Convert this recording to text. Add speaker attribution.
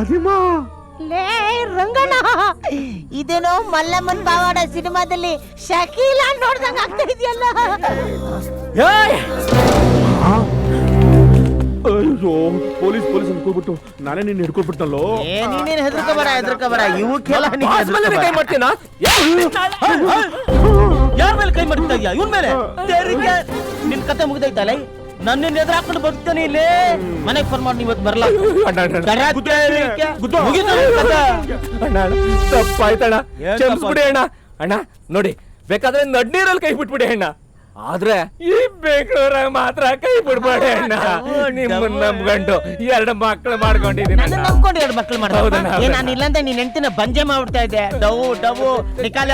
Speaker 1: ಫಾತಿಮಾ
Speaker 2: ಲೇ ರಂಗಣ್ಣ, ಇದೇನೋ ಮಲ್ಲಮ್ಮನ್ ಪಾವಾಡ ಸಿನಿಮಾದಲ್ಲಿ ಶಕೀಲಾ ನೋಡ್ದಂಗ ಆಗ್ತಾ ಇದೆಯಲ್ಲ.
Speaker 1: ಅಯ್ಯೋ ಪೊಲೀಸ್ ಅನ್ಕೊಳ್ಬಿಟ್ಟು ನಾನೇ ನಿನ್ನ ಹಿಡ್ಕೊಳ್ಬಿಟ್ಟಲ್ಲೋ.
Speaker 2: ನೀನೇನ್ ಹೆದರ್ಕೋಬೇಡ ಇವಕ್ಕೆಲ್ಲ
Speaker 3: ಕೈ ಮಾಡ್ತೀನಾ? ಯಾರ ಮೇಲೆ ಕೈ ಮಾಡ್ತಾ ಇದೀಯಾ? ಇವನ್ ಮೇಲೆ ನಿನ್ ಕತೆ ಮುಗ್ದೈತಲ್ಲ, ನನ್ನ ಎದುರು ಹಾಕೊಂಡು ಬರ್ತಾನೆ ಇಲ್ಲಿ. ಮನೆಗೆ ಫೋನ್ ಮಾಡಿ ಇವತ್ತು ಬರಲ್ಲ.
Speaker 4: ತಪ್ಪಾಯ್ತಣ್ಣ, ಕ್ಷಮಿಸ್ಬಿಡಿ ಅಣ್ಣ. ಅಣ್ಣ ನೋಡಿ, ಬೇಕಾದ್ರೆ ನಡ್ನೀರಲ್ಲಿ ಕೈ ಬಿಟ್ಬಿಡಿ ಅಣ್ಣ, ಆದ್ರೆ ಈ ಬೆಂಗಳೂರ ಮಾತ್ರ ಕೈ ಬಿಡ್ಬೇಡಿ ಅಣ್ಣ. ನಿಮ್ಮನ್ನ ನಂಬ್ಕೊಂಡು 2 ಮಕ್ಳು ಮಾಡ್ಕೊಂಡಿದ್ದೀನಿ.
Speaker 2: ನನ್ನ ನಂಬ್ಕೊಂಡು 2 ಮಕ್ಳು ಮಾಡ್ದೆ. ನಾನು ಇಲ್ಲಂದ್ರೆ ನೀನ್ ಹೆಂಡ್ತಿನ ಬಂಜೆ ಮಾಡ್ಬಿಡ್ತಾ ಇದ್ದೆ. ಡವು ನಿಕಾಲಿ